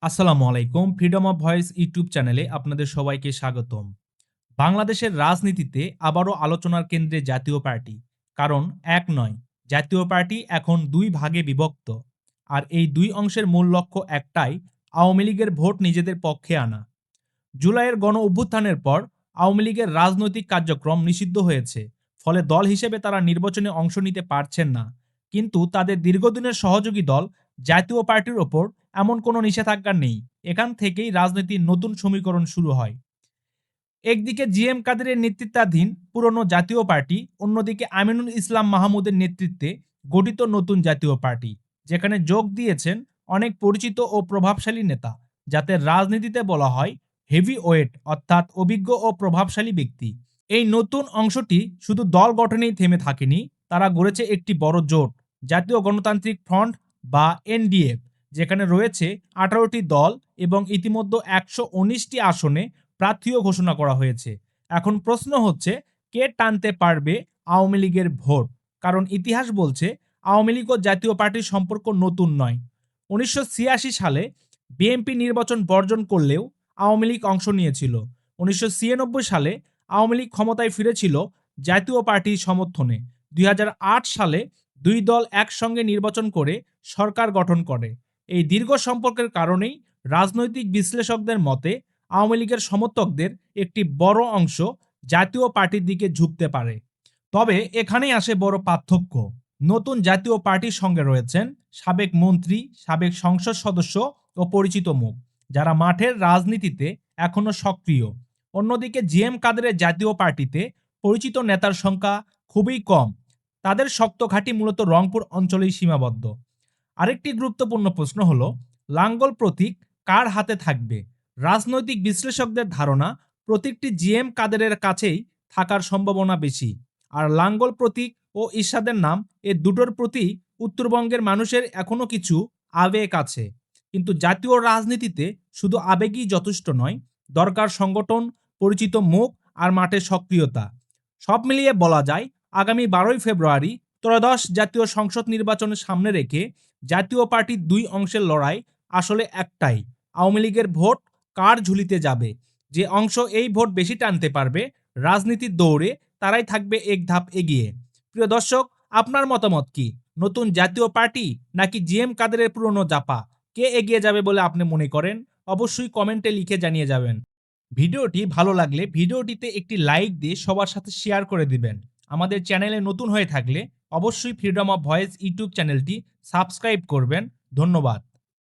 আসসালামু আলাইকুম। Freedom of voice YouTube চ্যানেলে আপনাদের সবাইকে স্বাগতম। বাংলাদেশের রাজনীতিতে আবারও আলোচনার কেন্দ্রে জাতীয় পার্টি। কারণ এক নয়, জাতীয় পার্টি এখন ২ ভাগে বিভক্ত। আর এই ২ অংশের মূল লক্ষ্য একটাই, আওয়ামী লীগের ভোট নিজেদের পক্ষে আনা। জুলাইয়ের গণ অভ্যুত্থানের পর আওয়ামী লীগের রাজনৈতিক কার্যক্রম নিষিদ্ধ হয়েছে। ফলে দল হিসেবে তারা নির্বাচনে অংশ নিতে পারছেন না। কিন্তু তাদের দীর্ঘদিনের সহযোগী দল জাতীয় পার্টির ওপর এমন কোনো নিষেধাজ্ঞা নেই। এখান থেকেই রাজনীতির নতুন সমীকরণ শুরু হয়। একদিকে জিএম কাদেরের নেতৃত্বাধীন পুরনো জাতীয় পার্টি, অন্যদিকে আমিনুল ইসলাম মাহমুদের নেতৃত্বে গঠিত নতুন জাতীয় পার্টি, যেখানে যোগ দিয়েছেন অনেক পরিচিত ও প্রভাবশালী নেতা, যাতে রাজনীতিতে বলা হয় হেভি ওয়েট, অর্থাৎ অভিজ্ঞ ও প্রভাবশালী ব্যক্তি। এই নতুন অংশটি শুধু দল গঠনেই থেমে থাকেনি, তারা গড়েছে একটি বড় জোট, জাতীয় গণতান্ত্রিক ফ্রন্ট বা এনডিএফ, যেখানে রয়েছে ১৮টি দল এবং ইতিমধ্যে ১১৯টি আসনে প্রার্থীও ঘোষণা করা হয়েছে। এখন প্রশ্ন হচ্ছে, কে টানতে পারবে আওয়ামী লীগের ভোট? কারণ ইতিহাস বলছে আওয়ামী লীগ ও জাতীয় পার্টির সম্পর্ক নতুন নয়। ১৯৮৬ সালে বিএনপি নির্বাচন বর্জন করলেও আওয়ামী লীগ অংশ নিয়েছিল। ১৯৯৬ সালে আওয়ামী লীগ ক্ষমতায় ফিরেছিল জাতীয় পার্টির সমর্থনে। ২০০৮ সালে দুই দল একসঙ্গে নির্বাচন করে সরকার গঠন করে। এই দীর্ঘ সম্পর্কের কারণেই রাজনৈতিক বিশ্লেষকদের মতে আওয়ামী লীগের সমর্থকদের একটি বড় অংশ জাতীয় পার্টির দিকে ঝুঁকতে পারে। তবে এখানেই আসে বড় পার্থক্য। নতুন জাতীয় পার্টির সঙ্গে রয়েছেন সাবেক মন্ত্রী, সাবেক সংসদ সদস্য ও পরিচিত মুখ, যারা মাঠের রাজনীতিতে এখনো সক্রিয়। অন্যদিকে জিএম কাদেরের জাতীয় পার্টিতে পরিচিত নেতার সংখ্যা খুবই কম। তাদের শক্ত ঘাঁটি মূলত রংপুর অঞ্চলেই সীমাবদ্ধ। আরেকটি গুরুত্বপূর্ণ প্রশ্ন হলো, লাঙ্গল প্রতীক কার হাতে থাকবে? রাজনৈতিক বিশ্লেষকদের ধারণা, প্রতীকটি জিএম কাদেরের কাছেই থাকার সম্ভাবনা বেশি। আর লাঙ্গল প্রতীক ও ইরশাদের নাম, এ দুটোর প্রতি উত্তরবঙ্গের মানুষের এখনো কিছু আবেগ আছে। কিন্তু জাতীয় রাজনীতিতে শুধু আবেগই যথেষ্ট নয়, দরকার সংগঠন, পরিচিত মুখ আর মাঠের সক্রিয়তা। সব মিলিয়ে বলা যায়, আগামী ১২ই ফেব্রুয়ারি ত্রয়োদশ জাতীয় সংসদ নির্বাচনের সামনে রেখে জাতীয় পার্টির ২ অংশের লড়াই আসলে একটাই, আওয়ামী লীগের ভোট কার ঝুলিতে যাবে। যে অংশ এই ভোট বেশি টানতে পারবে রাজনীতির দৌড়ে, তারাই থাকবে এক ধাপ এগিয়ে। প্রিয় দর্শক, আপনার মতামত কি? নতুন জাতীয় পার্টি নাকি জিএম কাদেরের পুরনো জাপা? কে এগিয়ে যাবে বলে আপনি মনে করেন? অবশ্যই কমেন্টে লিখে জানিয়ে যাবেন। ভিডিওটি ভালো লাগলে ভিডিওটিতে একটি লাইক দিয়ে সবার সাথে শেয়ার করে দিবেন। আমাদের চ্যানেলে নতুন হয়ে থাকলে অবশ্যই ফ্রিডম অফ ভয়েস ইউটিউব চ্যানেলটি সাবস্ক্রাইব করবেন। ধন্যবাদ।